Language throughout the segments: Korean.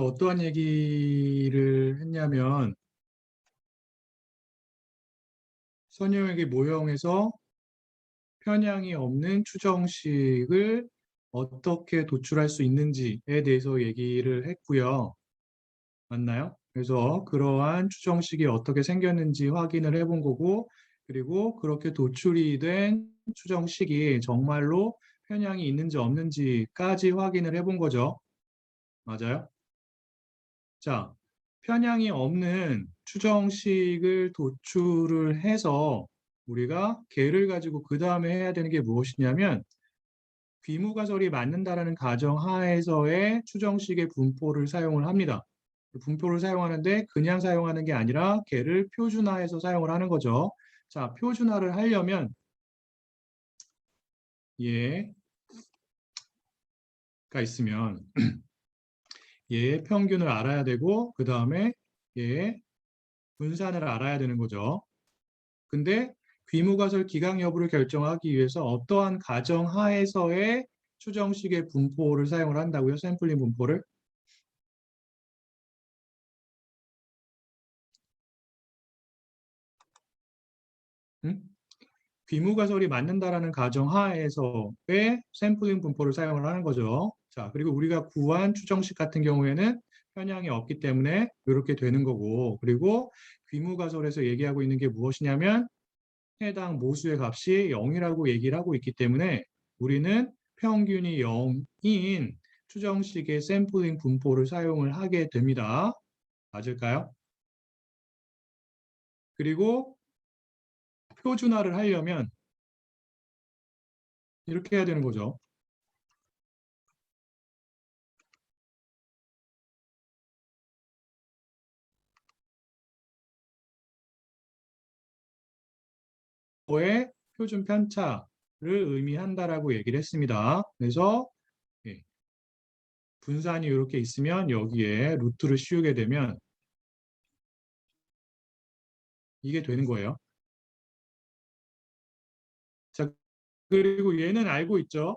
어떠한 얘기를 했냐면 선형액의 모형에서 편향이 없는 추정식을 어떻게 도출할 수 있는지에 대해서 얘기를 했고요. 맞나요? 그래서 그러한 추정식이 어떻게 생겼는지 확인을 해본 거고, 그리고 그렇게 도출이 된 추정식이 정말로 편향이 있는지 없는지까지 확인을 해본 거죠. 맞아요? 자, 편향이 없는 추정식을 도출을 해서 우리가 걔를 가지고 그 다음에 해야 되는 게 무엇이냐면 귀무가설이 맞는다라는 가정 하에서의 추정식의 분포를 사용을 합니다. 분포를 사용하는데 그냥 사용하는 게 아니라 걔를 표준화해서 사용을 하는 거죠. 자, 표준화를 하려면 얘가 있으면 얘의 평균을 알아야 되고 그 다음에 얘의 분산을 알아야 되는 거죠. 근데 귀무가설 기각 여부를 결정하기 위해서 어떠한 가정 하에서의 추정식의 분포를 사용을 한다고요? 샘플링 분포를? 응? 귀무가설이 맞는다라는 가정 하에서의 샘플링 분포를 사용을 하는 거죠. 자, 그리고 우리가 구한 추정식 같은 경우에는 편향이 없기 때문에 이렇게 되는 거고, 그리고 귀무가설에서 얘기하고 있는 게 무엇이냐면 해당 모수의 값이 0이라고 얘기를 하고 있기 때문에 우리는 평균이 0인 추정식의 샘플링 분포를 사용을 하게 됩니다. 맞을까요? 그리고 표준화를 하려면 이렇게 해야 되는 거죠. 의 표준 편차를 의미한다라고 얘기를 했습니다. 그래서 예, 분산이 이렇게 있으면 여기에 루트를 씌우게 되면 이게 되는 거예요. 자, 그리고 얘는 알고 있죠.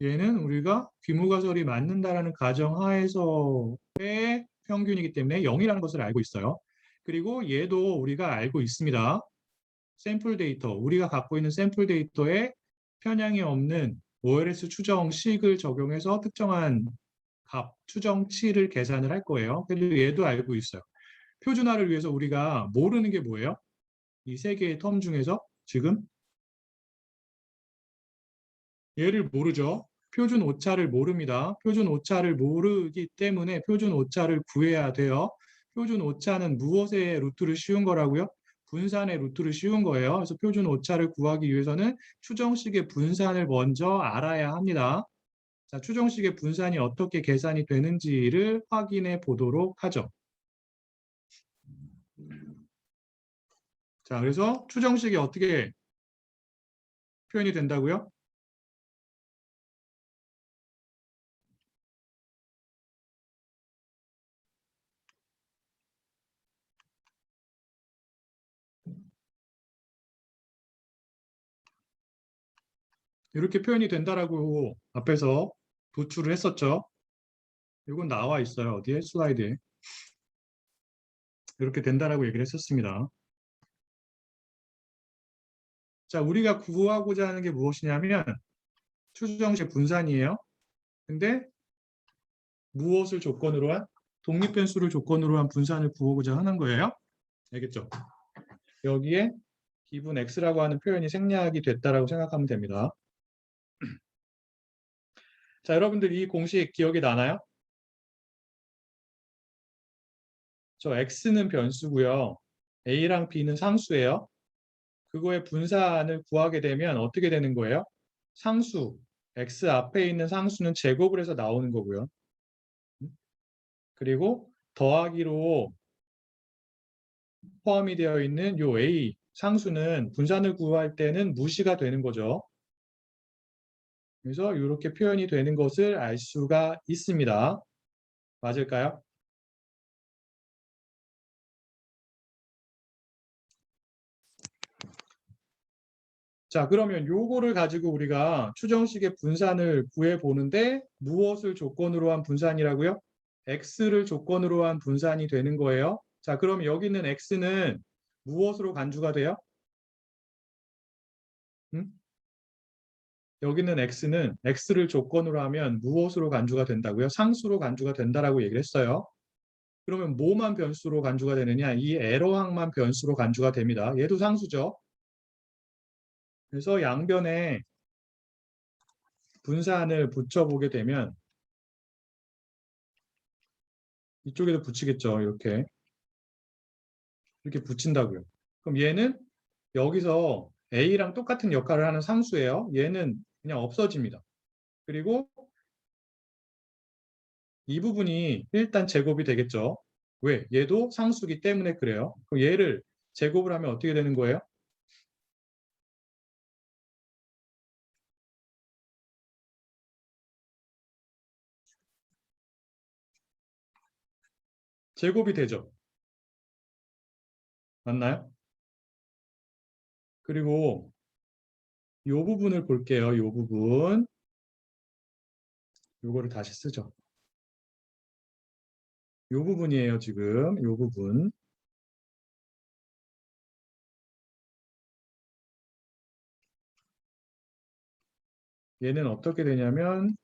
얘는 우리가 귀무가설이 맞는다라는 가정하에서의 평균이기 때문에 0이라는 것을 알고 있어요. 그리고 얘도 우리가 알고 있습니다. 샘플 데이터, 우리가 갖고 있는 샘플 데이터에 편향이 없는 OLS 추정식을 적용해서 특정한 값, 추정치를 계산을 할 거예요. 그리고 얘도 알고 있어요. 표준화를 위해서 우리가 모르는 게 뭐예요? 이 세 개의 텀 중에서 지금 얘를 모르죠. 표준 오차를 모릅니다. 표준 오차를 모르기 때문에 표준 오차를 구해야 돼요. 표준 오차는 무엇의 루트를 씌운 거라고요? 분산의 루트를 씌운 거예요. 그래서 표준 오차를 구하기 위해서는 추정식의 분산을 먼저 알아야 합니다. 자, 추정식의 분산이 어떻게 계산이 되는지를 확인해 보도록 하죠. 자, 그래서 추정식이 어떻게 표현이 된다고요? 이렇게 표현이 된다라고 앞에서 도출을 했었죠. 이건 나와 있어요. 어디에? 슬라이드에. 이렇게 된다라고 얘기를 했었습니다. 자, 우리가 구하고자 하는 게 무엇이냐면 추정식 분산이에요. 근데 무엇을 조건으로 한? 독립변수를 조건으로 한 분산을 구하고자 하는 거예요. 알겠죠? 여기에 기분 x라고 하는 표현이 생략이 됐다라고 생각하면 됩니다. 자, 여러분들 이 공식 기억이 나나요? 저 x는 변수고요. a랑 b는 상수예요. 그거의 분산을 구하게 되면 어떻게 되는 거예요? 상수, x 앞에 있는 상수는 제곱을 해서 나오는 거고요. 그리고 더하기로 포함이 되어 있는 요 a 상수는 분산을 구할 때는 무시가 되는 거죠. 그래서 이렇게 표현이 되는 것을 알 수가 있습니다. 맞을까요? 자, 그러면 요거를 가지고 우리가 추정식의 분산을 구해 보는데 무엇을 조건으로 한 분산이라고요? x를 조건으로 한 분산이 되는 거예요. 자, 그럼 여기 있는 x는 무엇으로 간주가 돼요? 음? 여기 있는 x는 x를 조건으로 하면 무엇으로 간주가 된다고요? 상수로 간주가 된다라고 얘기를 했어요. 그러면 뭐만 변수로 간주가 되느냐? 이 에러항만 변수로 간주가 됩니다. 얘도 상수죠. 그래서 양변에 분산을 붙여보게 되면 이쪽에도 붙이겠죠. 이렇게 붙인다고요. 그럼 얘는 여기서 A랑 똑같은 역할을 하는 상수예요. 얘는 그냥 없어집니다. 그리고 이 부분이 일단 제곱이 되겠죠. 왜? 얘도 상수기 때문에 그래요. 그럼 얘를 제곱을 하면 어떻게 되는 거예요? 제곱이 되죠. 맞나요? 그리고 이 부분을 볼게요. 이 부분. 요거를 다시 쓰죠. 이 부분이에요, 지금. 이 부분. 얘는 어떻게 되냐면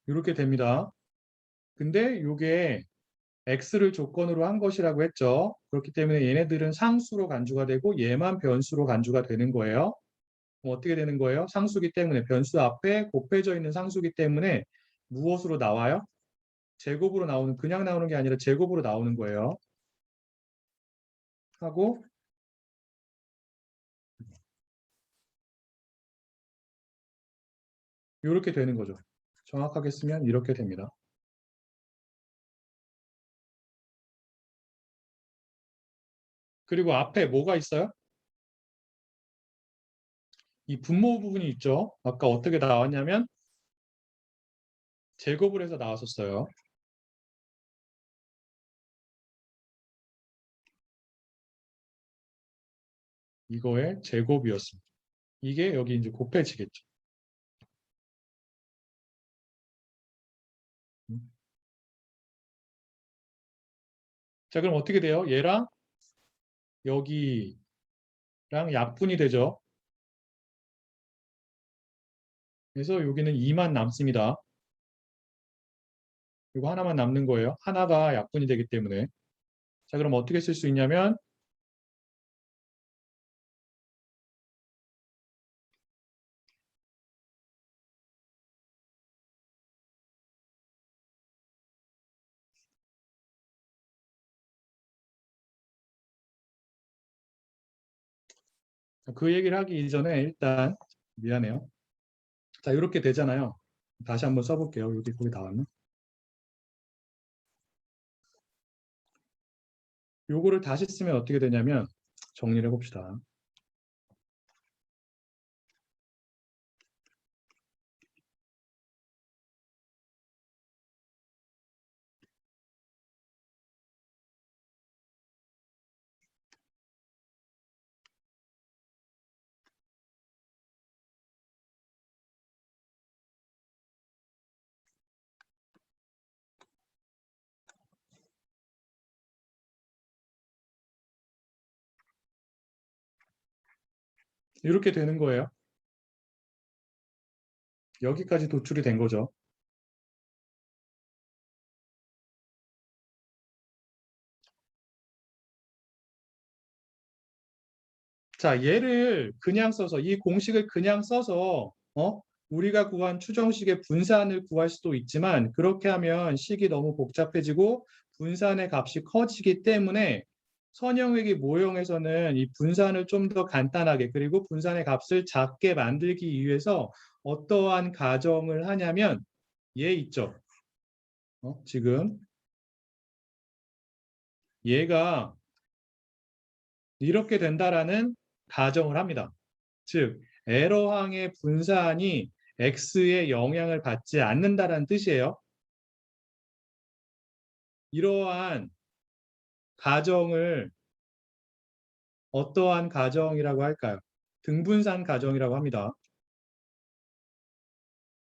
이렇게 됩니다. 근데 이게 x를 조건으로 한 것이라고 했죠. 그렇기 때문에 얘네들은 상수로 간주가 되고 얘만 변수로 간주가 되는 거예요. 그럼 어떻게 되는 거예요? 상수기 때문에 변수 앞에 곱해져 있는 상수기 때문에 무엇으로 나와요? 제곱으로 나오는 그냥 나오는 게 아니라 제곱으로 나오는 거예요. 하고 이렇게 되는 거죠. 정확하게 쓰면 이렇게 됩니다. 그리고 앞에 뭐가 있어요? 이 분모 부분이 있죠. 아까 어떻게 나왔냐면 제곱을 해서 나왔었어요. 이거의 제곱이었습니다. 이게 여기 이제 곱해지겠죠. 자, 그럼 어떻게 돼요? 얘랑 여기랑 약분이 되죠. 그래서 여기는 2만 남습니다. 이거 하나만 남는 거예요. 하나가 약분이 되기 때문에. 자, 그럼 어떻게 쓸 수 있냐면 그 얘기를 하기 이전에 일단 미안해요. 자, 이렇게 되잖아요. 다시 한번 써볼게요. 여기 거기 나왔나? 요거를 다시 쓰면 어떻게 되냐면 정리를 해봅시다. 이렇게 되는 거예요. 여기까지 도출이 된 거죠. 자, 얘를 그냥 써서 이 공식을 그냥 써서 우리가 구한 추정식의 분산을 구할 수도 있지만 그렇게 하면 식이 너무 복잡해지고 분산의 값이 커지기 때문에 선형회귀 모형에서는 이 분산을 좀 더 간단하게 그리고 분산의 값을 작게 만들기 위해서 어떠한 가정을 하냐면 얘 있죠. 지금 얘가 이렇게 된다라는 가정을 합니다. 즉 에러항의 분산이 x에 영향을 받지 않는다라는 뜻이에요. 이러한 가정을 어떠한 가정이라고 할까요? 등분산 가정이라고 합니다.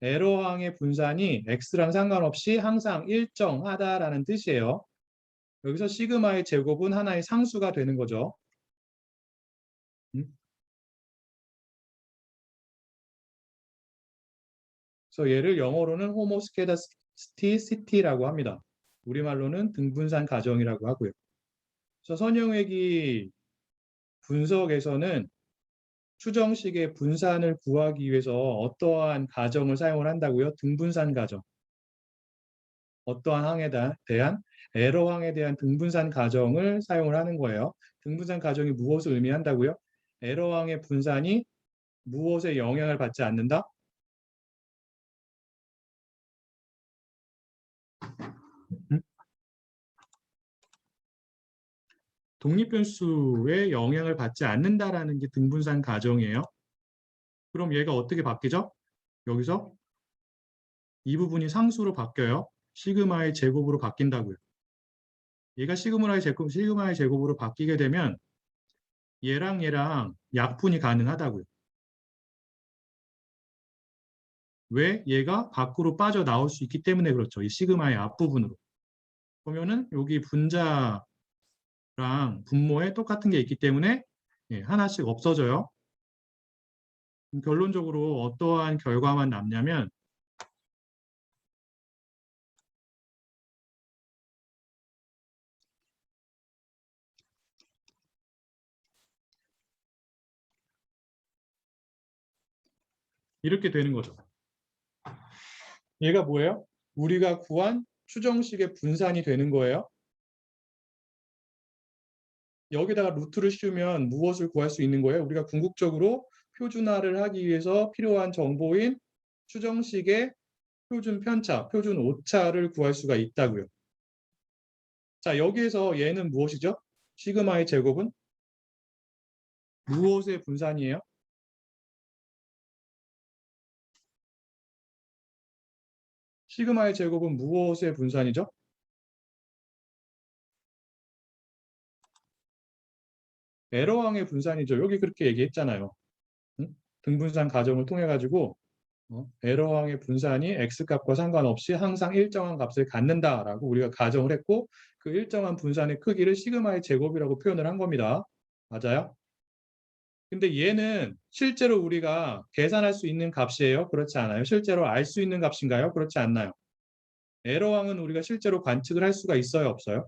에러항의 분산이 x랑 상관없이 항상 일정하다라는 뜻이에요. 여기서 시그마의 제곱은 하나의 상수가 되는 거죠. 그래서 얘를 영어로는 호모스케다스티시티라고 합니다. 우리말로는 등분산 가정이라고 하고요. 그래서 선형외기 분석에서는 추정식의 분산을 구하기 위해서 어떠한 가정을 사용을 한다고요? 등분산 가정. 어떠한 항에 대한 에러항에 대한 등분산 가정을 사용을 하는 거예요. 등분산 가정이 무엇을 의미한다고요? 에러항의 분산이 무엇에 영향을 받지 않는다? 독립변수에 영향을 받지 않는다라는 게 등분산 가정이에요. 그럼 얘가 어떻게 바뀌죠? 여기서 이 부분이 상수로 바뀌어요. 시그마의 제곱으로 바뀐다고요. 얘가 시그마의 제곱으로 바뀌게 되면 얘랑 약분이 가능하다고요. 왜? 얘가 밖으로 빠져나올 수 있기 때문에 그렇죠. 이 시그마의 앞부분으로. 보면은 여기 분자랑 분모에 똑같은 게 있기 때문에 하나씩 없어져요. 결론적으로 어떠한 결과만 남냐면 이렇게 되는 거죠. 얘가 뭐예요? 우리가 구한 추정식의 분산이 되는 거예요. 여기다가 루트를 씌우면 무엇을 구할 수 있는 거예요? 우리가 궁극적으로 표준화를 하기 위해서 필요한 정보인 추정식의 표준 편차, 표준 오차를 구할 수가 있다고요. 자, 여기에서 얘는 무엇이죠? 시그마의 제곱은 무엇의 분산이에요? 시그마의 제곱은 무엇의 분산이죠? 에러항의 분산이죠. 여기 그렇게 얘기했잖아요. 응? 등분산 가정을 통해 가지고 에러항의 분산이 x값과 상관없이 항상 일정한 값을 갖는다라고 우리가 가정을 했고 그 일정한 분산의 크기를 시그마의 제곱이라고 표현을 한 겁니다. 맞아요? 근데 얘는 실제로 우리가 계산할 수 있는 값이에요? 그렇지 않아요? 실제로 알 수 있는 값인가요? 그렇지 않나요? 에러항은 우리가 실제로 관측을 할 수가 있어요? 없어요?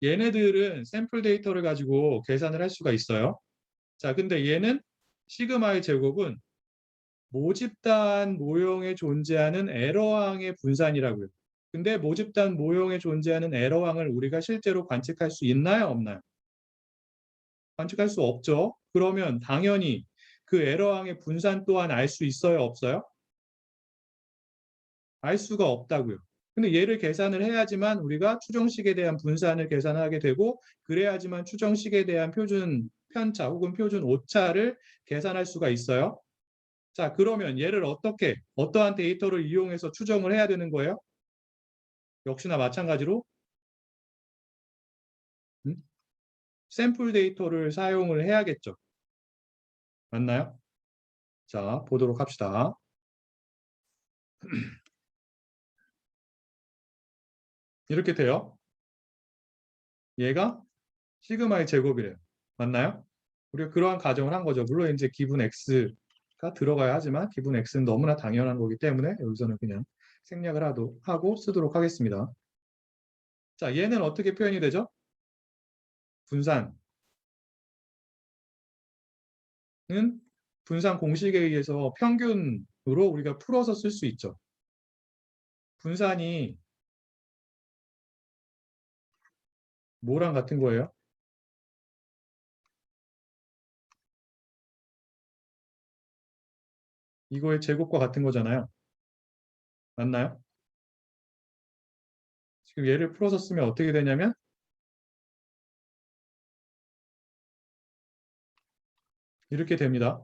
얘네들은 샘플 데이터를 가지고 계산을 할 수가 있어요. 자, 근데 얘는 시그마의 제곱은 모집단 모형에 존재하는 에러항의 분산이라고요. 근데 모집단 모형에 존재하는 에러항을 우리가 실제로 관측할 수 있나요? 없나요? 관측할 수 없죠. 그러면 당연히 그 에러항의 분산 또한 알 수 있어요? 없어요? 알 수가 없다고요. 근데 얘를 계산을 해야지만 우리가 추정식에 대한 분산을 계산하게 되고 그래야지만 추정식에 대한 표준 편차 혹은 표준 오차를 계산할 수가 있어요. 자, 그러면 얘를 어떠한 데이터를 이용해서 추정을 해야 되는 거예요? 역시나 마찬가지로 음? 샘플 데이터를 사용을 해야겠죠. 맞나요? 자, 보도록 합시다. 이렇게 돼요. 얘가 시그마의 제곱이래요. 맞나요? 우리가 그러한 가정을 한 거죠. 물론 이제 기분 x가 들어가야 하지만 기분 x는 너무나 당연한 거기 때문에 여기서는 그냥 생략을 하고 쓰도록 하겠습니다. 자, 얘는 어떻게 표현이 되죠? 분산은 분산 공식에 의해서 평균으로 우리가 풀어서 쓸 수 있죠. 분산이 뭐랑 같은 거예요? 이거의 제곱과 같은 거잖아요. 맞나요? 지금 얘를 풀어서 쓰면 어떻게 되냐면 이렇게 됩니다.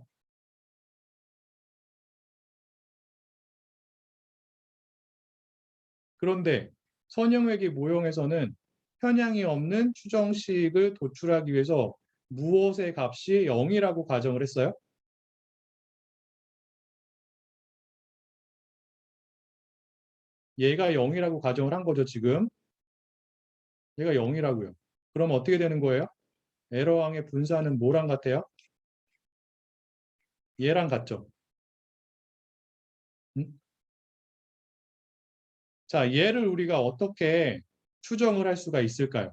그런데 선형회귀 모형에서는 편향이 없는 추정식을 도출하기 위해서 무엇의 값이 0이라고 가정을 했어요? 얘가 0이라고 가정을 한 거죠, 지금. 얘가 0이라고요. 그럼 어떻게 되는 거예요? 에러왕의 분사는 뭐랑 같아요? 얘랑 같죠. 음? 자, 얘를 우리가 어떻게 추정을 할 수가 있을까요?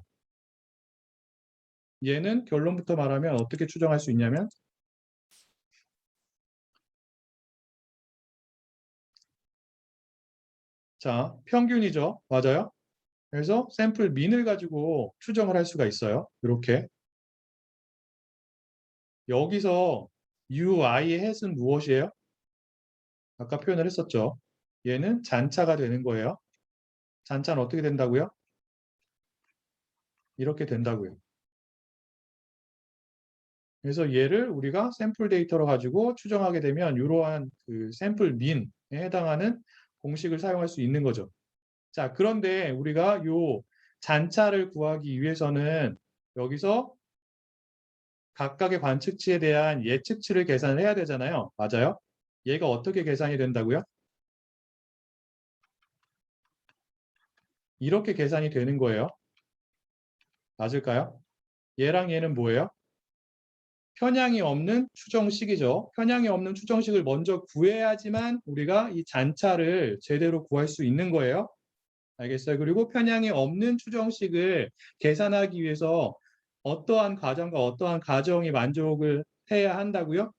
얘는 결론부터 말하면 어떻게 추정할 수 있냐면, 자, 평균이죠. 맞아요. 그래서 샘플 민을 가지고 추정을 할 수가 있어요. 이렇게. 여기서 UI의 햇은 무엇이에요? 아까 표현을 했었죠. 얘는 잔차가 되는 거예요. 잔차는 어떻게 된다고요? 이렇게 된다고요. 그래서 얘를 우리가 샘플 데이터로 가지고 추정하게 되면 이러한 그 샘플 민에 해당하는 공식을 사용할 수 있는 거죠. 자, 그런데 우리가 요 잔차를 구하기 위해서는 여기서 각각의 관측치에 대한 예측치를 계산을 해야 되잖아요. 맞아요? 얘가 어떻게 계산이 된다고요? 이렇게 계산이 되는 거예요. 맞을까요? 얘랑 얘는 뭐예요? 편향이 없는 추정식이죠. 편향이 없는 추정식을 먼저 구해야지만 우리가 이 잔차를 제대로 구할 수 있는 거예요. 알겠어요? 그리고 편향이 없는 추정식을 계산하기 위해서 어떠한 과정과 어떠한 가정이 만족을 해야 한다고요?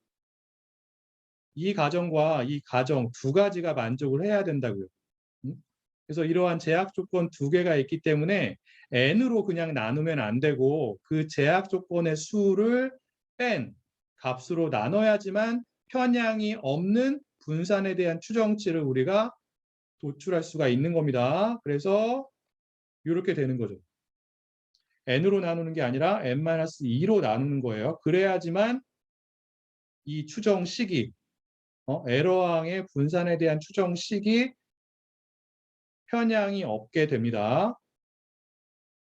이 가정과 이 가정 두 가지가 만족을 해야 된다고요. 음? 그래서 이러한 제약 조건 두 개가 있기 때문에 n으로 그냥 나누면 안 되고 그 제약 조건의 수를 뺀 값으로 나눠야지만 편향이 없는 분산에 대한 추정치를 우리가 도출할 수가 있는 겁니다. 그래서 이렇게 되는 거죠. n으로 나누는 게 아니라 n-2로 나누는 거예요. 그래야지만 이 추정식이 에러항의 분산에 대한 추정식이 편향이 없게 됩니다.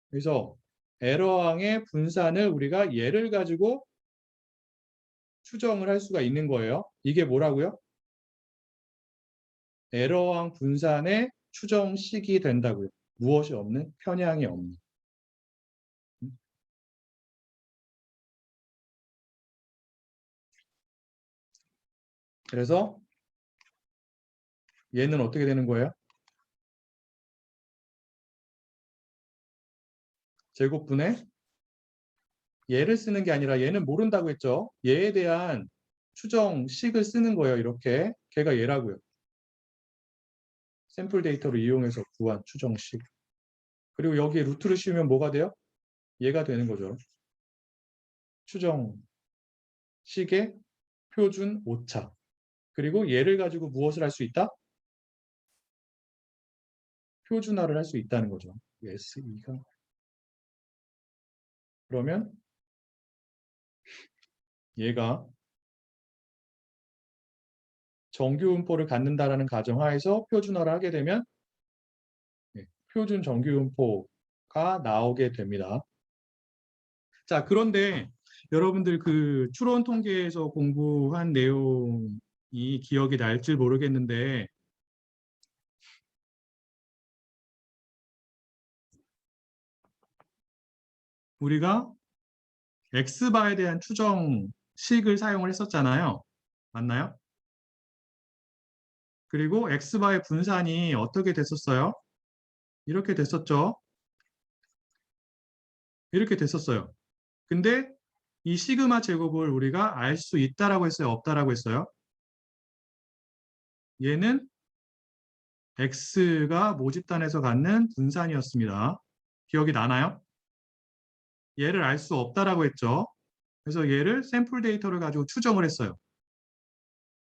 그래서 에러항의 분산을 우리가 얘를 가지고 추정을 할 수가 있는 거예요. 이게 뭐라고요? 에러항 분산의 추정식이 된다고요. 무엇이 없는? 편향이 없는. 그래서 얘는 어떻게 되는 거예요? 제곱분의 얘를 쓰는 게 아니라 얘는 모른다고 했죠. 얘에 대한 추정식을 쓰는 거예요. 이렇게. 걔가 얘라고요. 샘플 데이터를 이용해서 구한 추정식. 그리고 여기에 루트를 씌우면 뭐가 돼요? 얘가 되는 거죠. 추정식의 표준 오차. 그리고 얘를 가지고 무엇을 할 수 있다? 표준화를 할 수 있다는 거죠. SE가. 그러면 얘가 정규분포를 갖는다라는 가정하에서 표준화를 하게 되면 표준 정규분포가 나오게 됩니다. 자, 그런데 여러분들 그 추론 통계에서 공부한 내용이 기억이 날지 모르겠는데 우리가 X바에 대한 추정식을 사용을 했었잖아요. 맞나요? 그리고 X바의 분산이 어떻게 됐었어요? 이렇게 됐었죠. 이렇게 됐었어요. 근데 이 시그마 제곱을 우리가 알 수 있다라고 했어요? 없다라고 했어요? 얘는 X가 모집단에서 갖는 분산이었습니다. 기억이 나나요? 얘를 알 수 없다라고 했죠. 그래서 얘를 샘플 데이터를 가지고 추정을 했어요.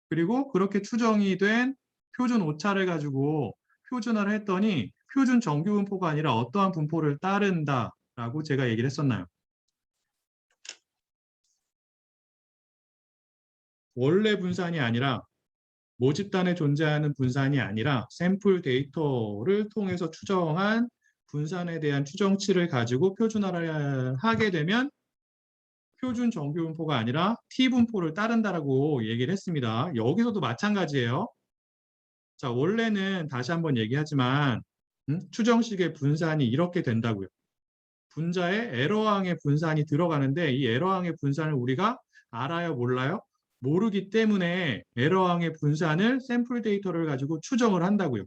그리고 그렇게 추정이 된 표준 오차를 가지고 표준화를 했더니 표준 정규 분포가 아니라 어떠한 분포를 따른다라고 제가 얘기를 했었나요? 원래 분산이 아니라 모집단에 존재하는 분산이 아니라 샘플 데이터를 통해서 추정한 분산에 대한 추정치를 가지고 표준화를 하게 되면 표준 정규 분포가 아니라 T 분포를 따른다라고 얘기를 했습니다. 여기서도 마찬가지예요. 자, 원래는 다시 한번 얘기하지만 추정식의 분산이 이렇게 된다고요. 분자에 에러항의 분산이 들어가는데 이 에러항의 분산을 우리가 알아요, 몰라요? 모르기 때문에 에러항의 분산을 샘플 데이터를 가지고 추정을 한다고요.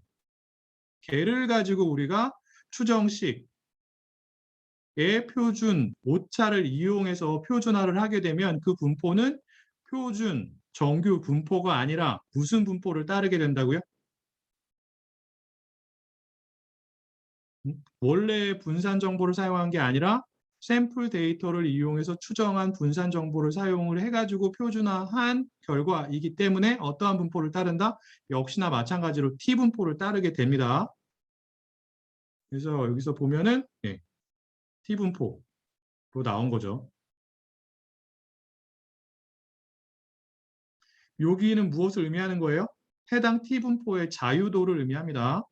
걔를 가지고 우리가 추정식의 표준 오차를 이용해서 표준화를 하게 되면 그 분포는 표준 정규 분포가 아니라 무슨 분포를 따르게 된다고요? 원래 분산 정보를 사용한 게 아니라 샘플 데이터를 이용해서 추정한 분산 정보를 사용을 해가지고 표준화한 결과이기 때문에 어떠한 분포를 따른다? 역시나 마찬가지로 T 분포를 따르게 됩니다. 그래서 여기서 보면은 T 분포로 나온 거죠. 여기는 무엇을 의미하는 거예요? 해당 T 분포의 자유도를 의미합니다.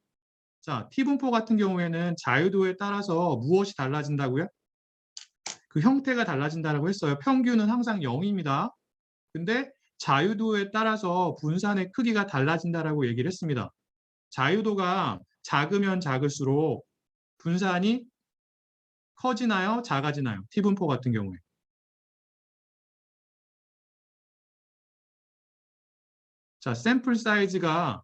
자, T 분포 같은 경우에는 자유도에 따라서 무엇이 달라진다고요? 그 형태가 달라진다고 했어요. 평균은 항상 0입니다. 근데 자유도에 따라서 분산의 크기가 달라진다라고 얘기를 했습니다. 자유도가 작으면 작을수록 분산이 커지나요? 작아지나요? T분포 같은 경우에. 자, 샘플 사이즈가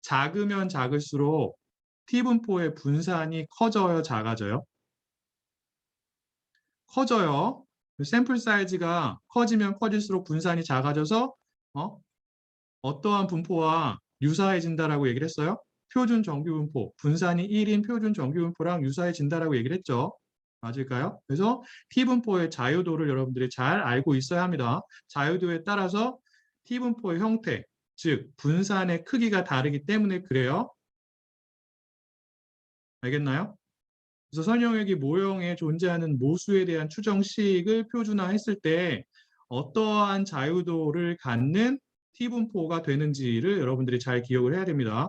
작으면 작을수록 T분포의 분산이 커져요? 작아져요? 커져요. 샘플 사이즈가 커지면 커질수록 분산이 작아져서 어떠한 분포와 유사해진다라고 얘기를 했어요? 표준 정규 분포, 분산이 1인 표준 정규 분포랑 유사해진다라고 얘기를 했죠. 맞을까요? 그래서 T분포의 자유도를 여러분들이 잘 알고 있어야 합니다. 자유도에 따라서 T분포의 형태, 즉 분산의 크기가 다르기 때문에 그래요. 알겠나요? 그래서 선형역이 모형에 존재하는 모수에 대한 추정식을 표준화했을 때 어떠한 자유도를 갖는 T분포가 되는지를 여러분들이 잘 기억을 해야 됩니다.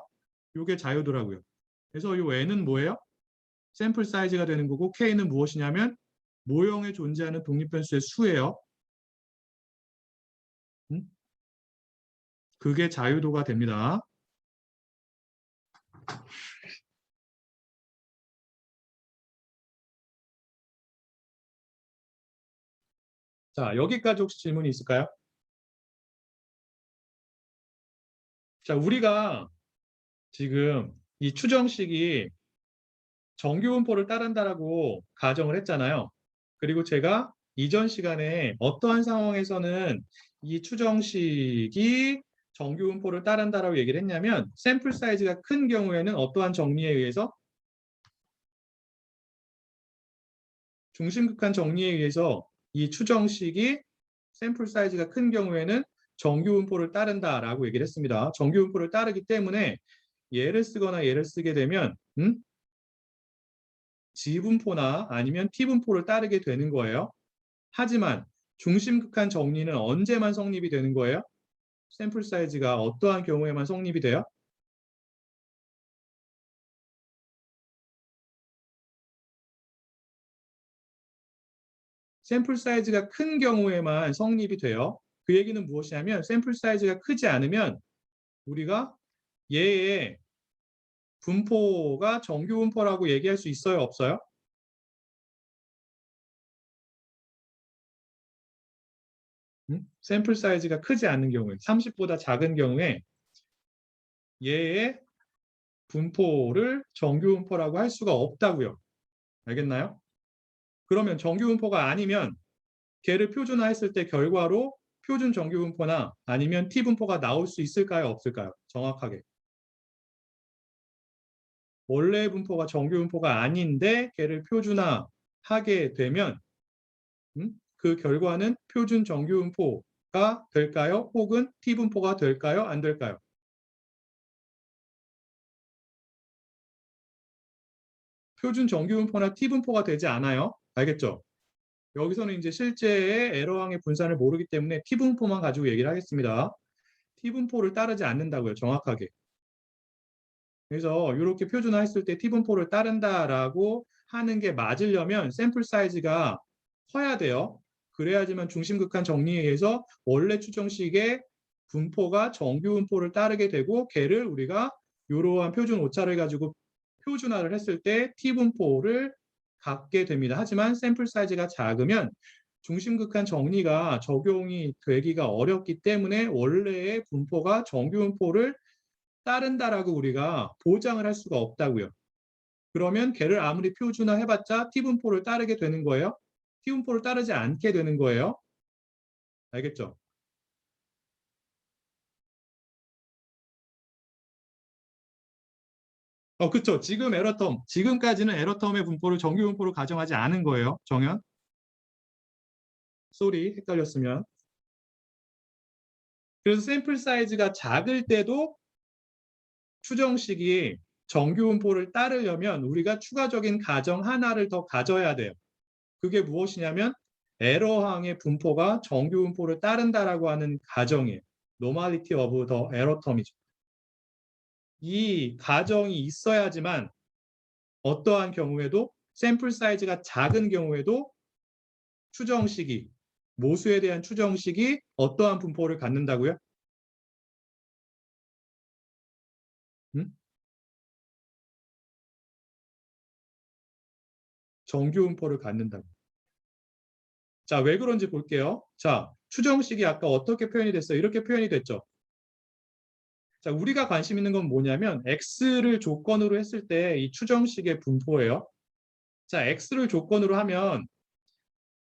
이게 자유도라고요. 그래서 이 N은 뭐예요? 샘플 사이즈가 되는 거고 K는 무엇이냐면 모형에 존재하는 독립변수의 수예요. 그게 자유도가 됩니다. 자, 여기까지 혹시 질문이 있을까요? 자, 우리가 지금 이 추정식이 정규 분포를 따른다라고 가정을 했잖아요. 그리고 제가 이전 시간에 어떠한 상황에서는 이 추정식이 정규 분포를 따른다라고 얘기를 했냐면 샘플 사이즈가 큰 경우에는 어떠한 정리에 의해서 중심극한 정리에 의해서 이 추정식이 샘플 사이즈가 큰 경우에는 정규 분포를 따른다라고 얘기를 했습니다. 정규 분포를 따르기 때문에 얘를 쓰거나 얘를 쓰게 되면 G분포나 아니면 T분포를 따르게 되는 거예요. 하지만 중심극한 정리는 언제만 성립이 되는 거예요? 샘플 사이즈가 어떠한 경우에만 성립이 돼요? 샘플 사이즈가 큰 경우에만 성립이 돼요. 그 얘기는 무엇이냐면 샘플 사이즈가 크지 않으면 우리가 얘의 분포가 정규 분포라고 얘기할 수 있어요? 없어요? 샘플 사이즈가 크지 않은 경우에 30보다 작은 경우에 얘의 분포를 정규 분포라고 할 수가 없다고요. 알겠나요? 그러면 정규 분포가 아니면 걔를 표준화했을 때 결과로 표준 정규 분포나 아니면 T 분포가 나올 수 있을까요? 없을까요? 정확하게. 원래 분포가 정규 분포가 아닌데 걔를 표준화하게 되면 그 결과는 표준 정규 분포가 될까요? 혹은 T 분포가 될까요? 안 될까요? 표준 정규 분포나 T 분포가 되지 않아요. 알겠죠? 여기서는 이제 실제의 에러항의 분산을 모르기 때문에 T 분포만 가지고 얘기를 하겠습니다. T분포를 따르지 않는다고요. 정확하게. 그래서 이렇게 표준화했을 때 T분포를 따른다라고 하는 게 맞으려면 샘플 사이즈가 커야 돼요. 그래야지만 중심극한 정리에 의해서 원래 추정식의 분포가 정규 분포를 따르게 되고 걔를 우리가 이러한 표준 오차를 가지고 표준화를 했을 때 T분포를 갖게 됩니다. 하지만 샘플 사이즈가 작으면 중심극한 정리가 적용이 되기가 어렵기 때문에 원래의 분포가 정규 분포를 따른다라고 우리가 보장을 할 수가 없다고요. 그러면 걔를 아무리 표준화해봤자 T분포를 따르게 되는 거예요. T분포를 따르지 않게 되는 거예요. 알겠죠? 그쵸. 지금 에러텀, 지금까지는 에러텀의 분포를 정규 분포로 가정하지 않은 거예요. 정연. 쏘리, 헷갈렸으면. 그래서 샘플 사이즈가 작을 때도 추정식이 정규 분포를 따르려면 우리가 추가적인 가정 하나를 더 가져야 돼요. 그게 무엇이냐면 에러항의 분포가 정규 분포를 따른다라고 하는 가정이에요. Normality of the error term이죠. 이 가정이 있어야지만 어떠한 경우에도 샘플 사이즈가 작은 경우에도 추정식이 모수에 대한 추정식이 어떠한 분포를 갖는다고요? 음? 정규 분포를 갖는다고. 자, 왜 그런지 볼게요. 자, 추정식이 아까 어떻게 표현이 됐어요? 이렇게 표현이 됐죠. 자, 우리가 관심 있는 건 뭐냐면 x를 조건으로 했을 때 이 추정식의 분포예요. 자, x를 조건으로 하면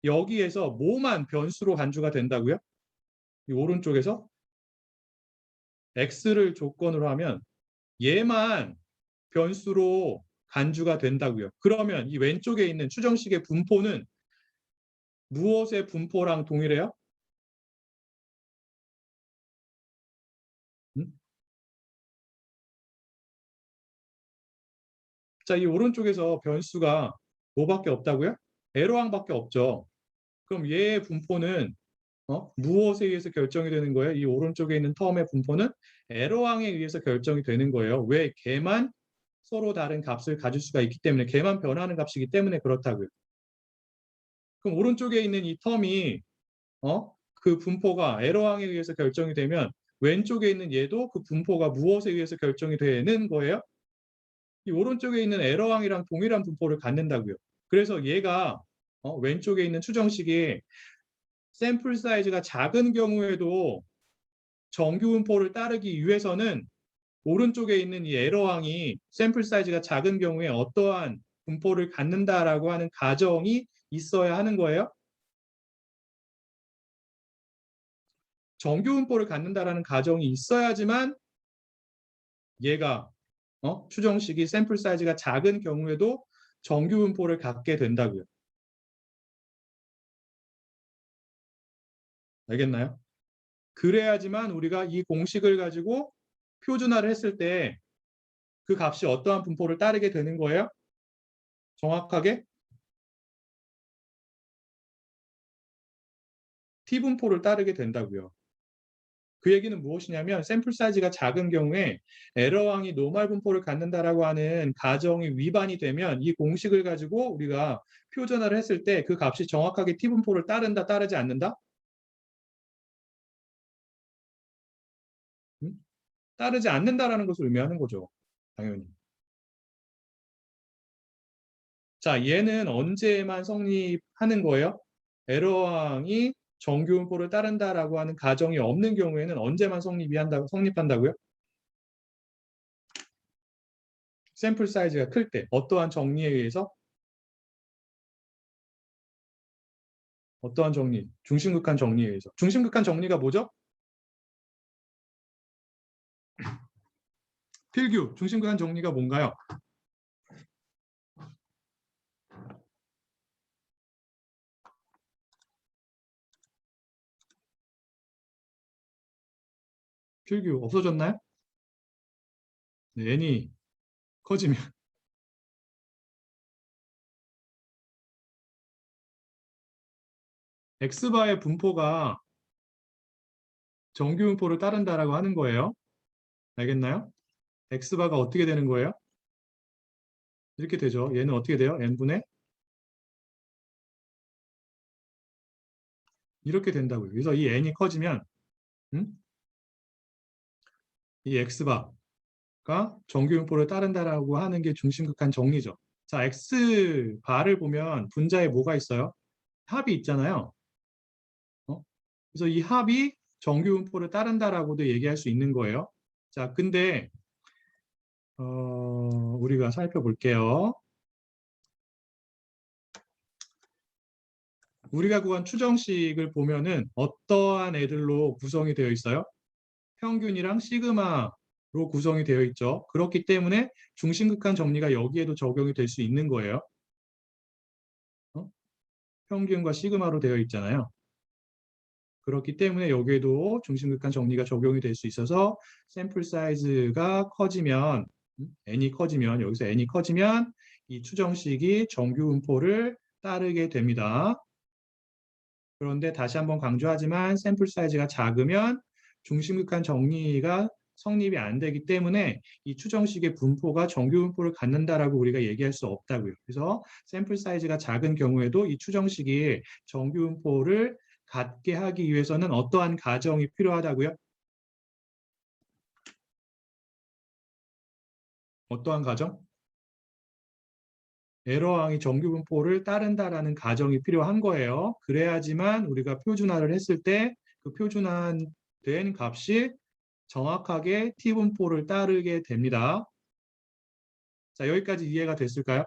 여기에서 뭐만 변수로 간주가 된다고요? 이 오른쪽에서 x를 조건으로 하면 얘만 변수로 간주가 된다고요. 그러면 이 왼쪽에 있는 추정식의 분포는 무엇의 분포랑 동일해요? 음? 자, 이 오른쪽에서 변수가 뭐밖에 없다고요? 에러항밖에 없죠. 그럼 얘의 분포는 무엇에 의해서 결정이 되는 거예요? 이 오른쪽에 있는 텀의 분포는 에러항에 의해서 결정이 되는 거예요. 왜? 걔만 서로 다른 값을 가질 수가 있기 때문에 걔만 변하는 값이기 때문에 그렇다고요. 그럼 오른쪽에 있는 이 텀이 그 분포가 에러항에 의해서 결정이 되면 왼쪽에 있는 얘도 그 분포가 무엇에 의해서 결정이 되는 거예요? 이 오른쪽에 있는 에러항이랑 동일한 분포를 갖는다고요. 그래서 얘가 왼쪽에 있는 추정식이 샘플 사이즈가 작은 경우에도 정규 분포를 따르기 위해서는 오른쪽에 있는 이 에러항이 샘플 사이즈가 작은 경우에 어떠한 분포를 갖는다라고 하는 가정이 있어야 하는 거예요. 정규 분포를 갖는다라는 가정이 있어야지만 얘가 추정식이 샘플 사이즈가 작은 경우에도 정규 분포를 갖게 된다고요. 알겠나요? 그래야지만 우리가 이 공식을 가지고 표준화를 했을 때 그 값이 어떠한 분포를 따르게 되는 거예요? 정확하게 T분포를 따르게 된다고요. 그 얘기는 무엇이냐면 샘플 사이즈가 작은 경우에 에러왕이 노멀 분포를 갖는다라고 하는 가정이 위반이 되면 이 공식을 가지고 우리가 표준화를 했을 때 그 값이 정확하게 T분포를 따른다, 따르지 않는다? 따르지 않는다라는 것을 의미하는 거죠. 당연히. 자, 얘는 언제만 성립하는 거예요? 에러왕이 정규분포를 따른다라고 하는 가정이 없는 경우에는 언제만 성립한다고요? 샘플 사이즈가 클 때 어떠한 정리에 의해서 어떠한 정리? 중심극한 정리에 의해서. 중심극한 정리가 뭐죠? 필규. 중심극한 정리가 뭔가요? 필규 없어졌나요? 네, n이 커지면 x바의 분포가 정규분포를 따른다라고 하는 거예요. 알겠나요? x바가 어떻게 되는 거예요? 이렇게 되죠. 얘는 어떻게 돼요? n분의 이렇게 된다고요. 그래서 이 n이 커지면 이 x바가 정규분포를 따른다라고 하는 게 중심극한 정리죠. 자, x바를 보면 분자에 뭐가 있어요? 합이 있잖아요. 어? 그래서 이 합이 정규분포를 따른다라고도 얘기할 수 있는 거예요. 자, 근데 우리가 살펴볼게요. 우리가 구한 추정식을 보면은 어떠한 애들로 구성이 되어 있어요? 평균이랑 시그마로 구성이 되어 있죠. 그렇기 때문에 중심극한 정리가 여기에도 적용이 될 수 있는 거예요. 어? 평균과 시그마로 되어 있잖아요. 그렇기 때문에 여기에도 중심극한 정리가 적용이 될 수 있어서 샘플 사이즈가 커지면 n이 커지면 여기서 n이 커지면 이 추정식이 정규분포를 따르게 됩니다. 그런데 다시 한번 강조하지만 샘플 사이즈가 작으면 중심극한 정리가 성립이 안 되기 때문에 이 추정식의 분포가 정규분포를 갖는다라고 우리가 얘기할 수 없다고요. 그래서 샘플 사이즈가 작은 경우에도 이 추정식이 정규분포를 갖게 하기 위해서는 어떠한 가정이 필요하다고요? 어떠한 가정? 에러항이 정규분포를 따른다라는 가정이 필요한 거예요. 그래야지만 우리가 표준화를 했을 때 그 표준화된 값이 정확하게 t분포를 따르게 됩니다. 자, 여기까지 이해가 됐을까요?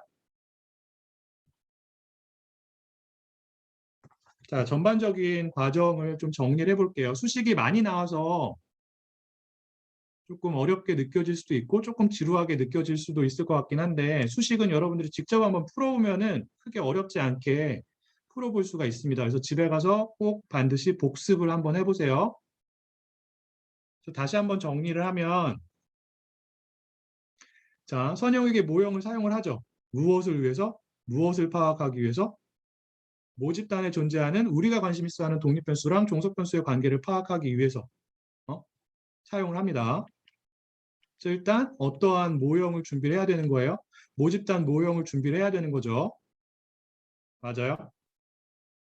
자, 전반적인 과정을 좀 정리를 해볼게요. 수식이 많이 나와서 조금 어렵게 느껴질 수도 있고 조금 지루하게 느껴질 수도 있을 것 같긴 한데 수식은 여러분들이 직접 한번 풀어보면은 크게 어렵지 않게 풀어볼 수가 있습니다. 그래서 집에 가서 꼭 반드시 복습을 한번 해보세요. 다시 한번 정리를 하면 자, 선형에게 모형을 사용을 하죠. 무엇을 위해서? 무엇을 파악하기 위해서? 모집단에 존재하는 우리가 관심 있어 하는 독립변수랑 종속변수의 관계를 파악하기 위해서 사용을 합니다. 그래서 일단 어떠한 모형을 준비를 해야 되는 거예요? 모집단 모형을 준비를 해야 되는 거죠. 맞아요.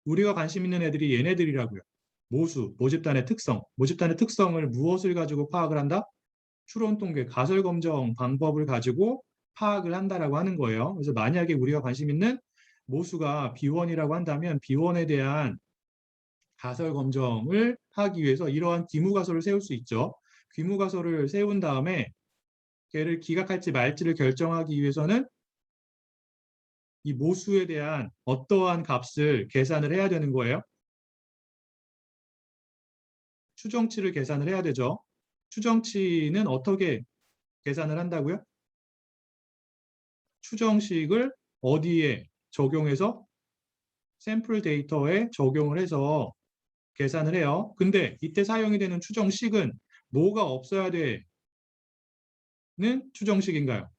우리가 관심 있는 애들이 얘네들이라고요. 모수, 모집단의 특성. 모집단의 특성을 무엇을 가지고 파악을 한다? 추론 통계, 가설 검정 방법을 가지고 파악을 한다라고 하는 거예요. 그래서 만약에 우리가 관심 있는 모수가 B1이라고 한다면 B1에 대한 가설 검정을 하기 위해서 이러한 귀무가설을 세울 수 있죠. 귀무가설을 세운 다음에 걔를 기각할지 말지를 결정하기 위해서는 이 모수에 대한 어떠한 값을 계산을 해야 되는 거예요. 추정치를 계산을 해야 되죠. 추정치는 어떻게 계산을 한다고요? 추정식을 어디에 적용해서 샘플 데이터에 적용을 해서 계산을 해요. 근데 이때 사용이 되는 추정식은 뭐가 없어야 되는 추정식인가요?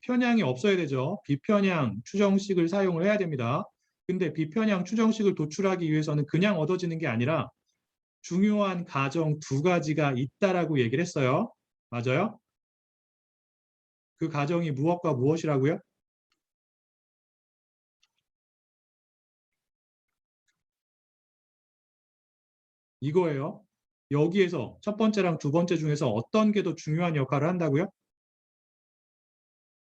편향이 없어야 되죠. 비편향 추정식을 사용을 해야 됩니다. 근데 비편향 추정식을 도출하기 위해서는 그냥 얻어지는 게 아니라 중요한 가정 두 가지가 있다라고 얘기를 했어요. 맞아요? 그 가정이 무엇과 무엇이라고요? 이거예요. 여기에서 첫 번째랑 두 번째 중에서 어떤 게 더 중요한 역할을 한다고요?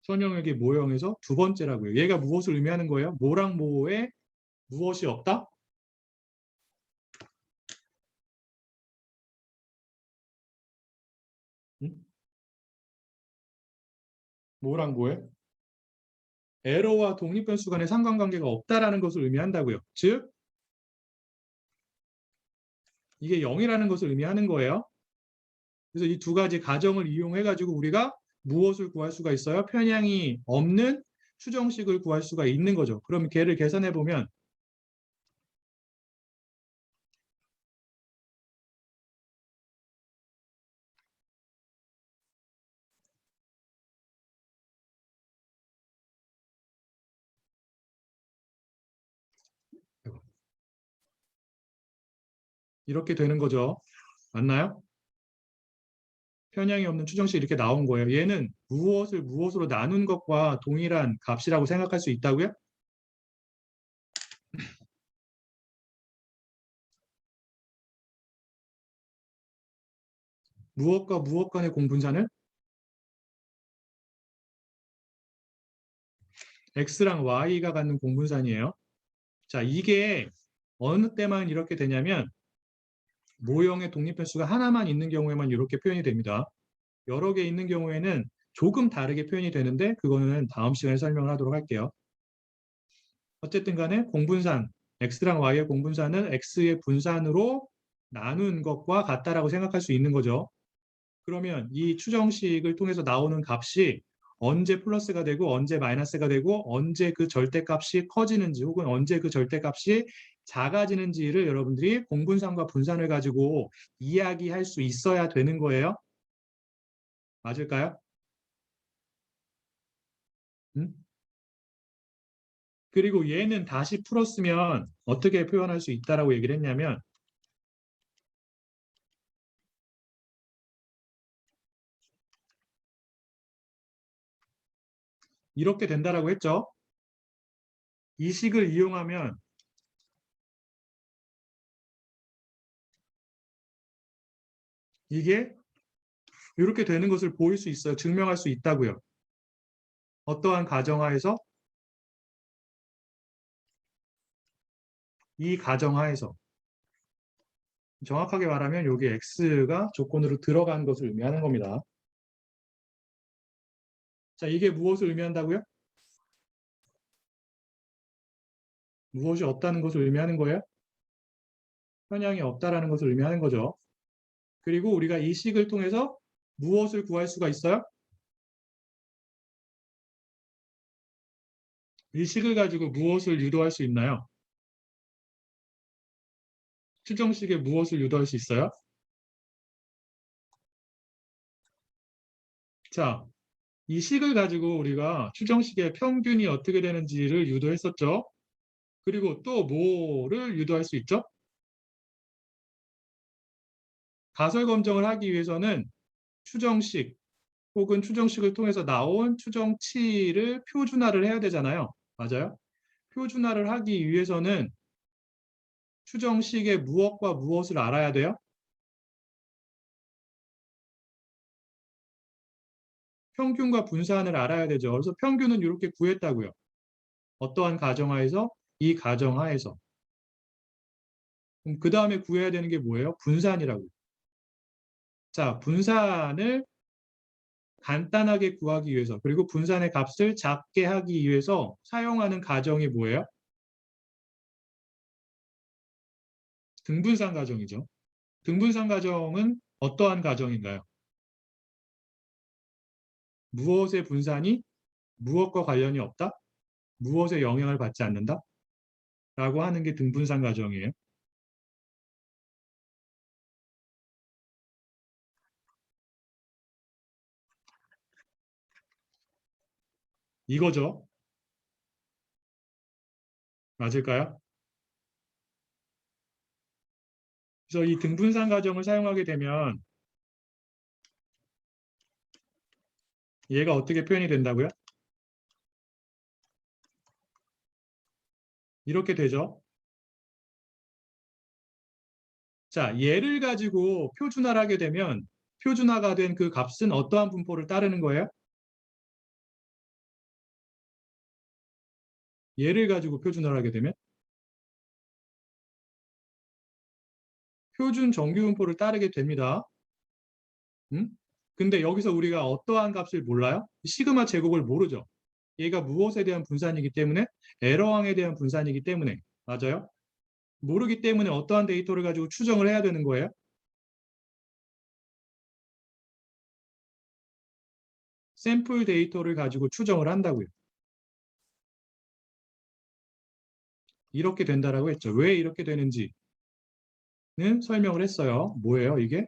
선형에게 모형에서 두 번째라고요. 얘가 무엇을 의미하는 거예요? 모랑 모에 무엇이 없다? 응? 모랑 모에? 에러와 독립변수 간의 상관관계가 없다라는 것을 의미한다고요. 즉 이게 0이라는 것을 의미하는 거예요. 그래서 이 두 가지 가정을 이용해 가지고 우리가 무엇을 구할 수가 있어요? 편향이 없는 추정식을 구할 수가 있는 거죠. 그럼 걔를 계산해 보면 이렇게 되는 거죠. 맞나요? 편향이 없는 추정식이 이렇게 나온 거예요. 얘는 무엇을 무엇으로 나눈 것과 동일한 값이라고 생각할 수 있다고요? 무엇과 무엇 간의 공분산을 x랑 y가 갖는 공분산이에요. 자, 이게 어느 때만 이렇게 되냐면 모형의 독립변수가 하나만 있는 경우에만 이렇게 표현이 됩니다. 여러 개 있는 경우에는 조금 다르게 표현이 되는데 그거는 다음 시간에 설명을 하도록 할게요. 어쨌든 간에 공분산, x랑 y의 공분산은 x의 분산으로 나눈 것과 같다라고 생각할 수 있는 거죠. 그러면 이 추정식을 통해서 나오는 값이 언제 플러스가 되고 언제 마이너스가 되고 언제 그 절대값이 커지는지 혹은 언제 그 절대값이 작아지는지를 여러분들이 공분산과 분산을 가지고 이야기할 수 있어야 되는 거예요. 맞을까요? 음? 그리고 얘는 다시 풀었으면 어떻게 표현할 수 있다라고 얘기를 했냐면 이렇게 된다라고 했죠. 이 식을 이용하면 이게 이렇게 되는 것을 보일 수 있어요. 증명할 수 있다고요. 어떠한 가정하에서 이 가정하에서 정확하게 말하면 여기 x가 조건으로 들어간 것을 의미하는 겁니다. 자, 이게 무엇을 의미한다고요? 무엇이 없다는 것을 의미하는 거예요? 편향이 없다라는 것을 의미하는 거죠. 그리고 우리가 이 식을 통해서 무엇을 구할 수가 있어요? 이 식을 가지고 무엇을 유도할 수 있나요? 추정식에 무엇을 유도할 수 있어요? 자, 이 식을 가지고 우리가 추정식의 평균이 어떻게 되는지를 유도했었죠. 그리고 또 뭐를 유도할 수 있죠? 가설 검정을 하기 위해서는 추정식 혹은 추정식을 통해서 나온 추정치를 표준화를 해야 되잖아요. 맞아요? 표준화를 하기 위해서는 추정식의 무엇과 무엇을 알아야 돼요? 평균과 분산을 알아야 되죠. 그래서 평균은 이렇게 구했다고요. 어떠한 가정하에서? 이 가정하에서. 그럼 그 다음에 구해야 되는 게 뭐예요? 분산이라고요. 자, 분산을 간단하게 구하기 위해서 그리고 분산의 값을 작게 하기 위해서 사용하는 가정이 뭐예요? 등분산 가정이죠. 등분산 가정은 어떠한 가정인가요? 무엇의 분산이 무엇과 관련이 없다? 무엇에 영향을 받지 않는다? 라고 하는 게 등분산 가정이에요. 이거죠. 맞을까요? 그래서 이 등분산 가정을 사용하게 되면 얘가 어떻게 표현이 된다고요? 이렇게 되죠. 자, 얘를 가지고 표준화를 하게 되면 표준화가 된 그 값은 어떠한 분포를 따르는 거예요? 얘를 가지고 표준화를 하게 되면 표준 정규 분포를 따르게 됩니다. 음? 근데 여기서 우리가 어떠한 값을 몰라요? 시그마 제곱을 모르죠. 얘가 무엇에 대한 분산이기 때문에 에러항에 대한 분산이기 때문에 맞아요? 모르기 때문에 어떠한 데이터를 가지고 추정을 해야 되는 거예요? 샘플 데이터를 가지고 추정을 한다고요. 이렇게 된다라고 했죠. 왜 이렇게 되는지는 설명을 했어요. 뭐예요, 이게?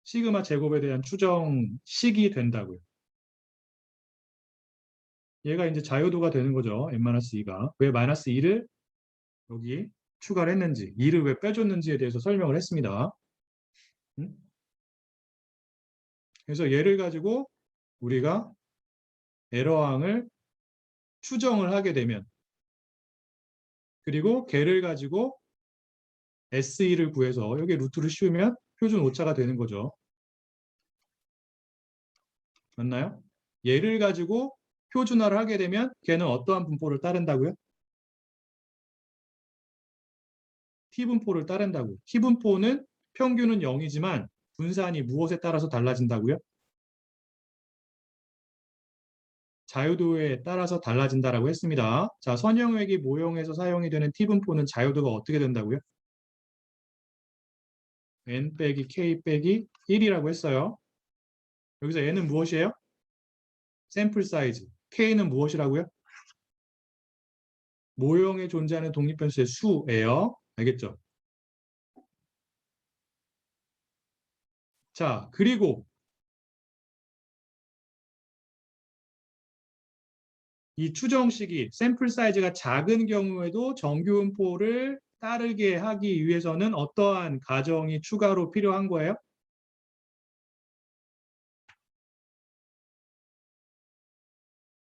시그마 제곱에 대한 추정식이 된다고요. 얘가 이제 자유도가 되는 거죠. n-2가. 왜 마이너스 2를 여기 추가를 했는지, 2를 왜 빼줬는지에 대해서 설명을 했습니다. 그래서 얘를 가지고 우리가 에러항을 추정을 하게 되면, 그리고 걔를 가지고 SE를 구해서 여기 루트를 씌우면 표준 오차가 되는 거죠. 맞나요? 얘를 가지고 표준화를 하게 되면 걔는 어떠한 분포를 따른다고요? T분포를 따른다고요. T분포는 평균은 0이지만 분산이 무엇에 따라서 달라진다고요? 자유도에 따라서 달라진다라고 했습니다. 자, 선형외기 모형에서 사용이 되는 T분포는 자유도가 어떻게 된다고요? N 빼기 K 빼기 1이라고 했어요. 여기서 N은 무엇이에요? 샘플 사이즈. K는 무엇이라고요? 모형에 존재하는 독립변수의 수예요. 알겠죠? 자, 그리고 이 추정식이 샘플 사이즈가 작은 경우에도 정규분포를 따르게 하기 위해서는 어떠한 가정이 추가로 필요한 거예요?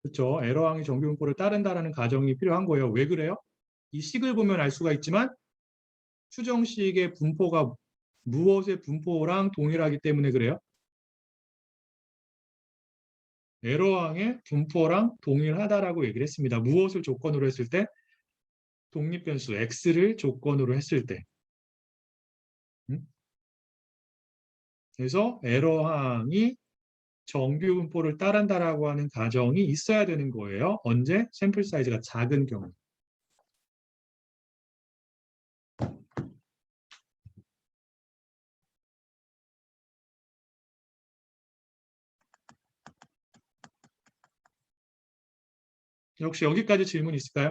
그렇죠. 에러항이 정규분포를 따른다라는 가정이 필요한 거예요. 왜 그래요? 이 식을 보면 알 수가 있지만 추정식의 분포가 무엇의 분포랑 동일하기 때문에 그래요? 에러항의 분포랑 동일하다라고 얘기를 했습니다. 무엇을 조건으로 했을 때? 독립변수 x를 조건으로 했을 때. 그래서 에러항이 정규 분포를 따른다라고 하는 가정이 있어야 되는 거예요. 언제? 샘플 사이즈가 작은 경우. 혹시 여기까지 질문 있을까요?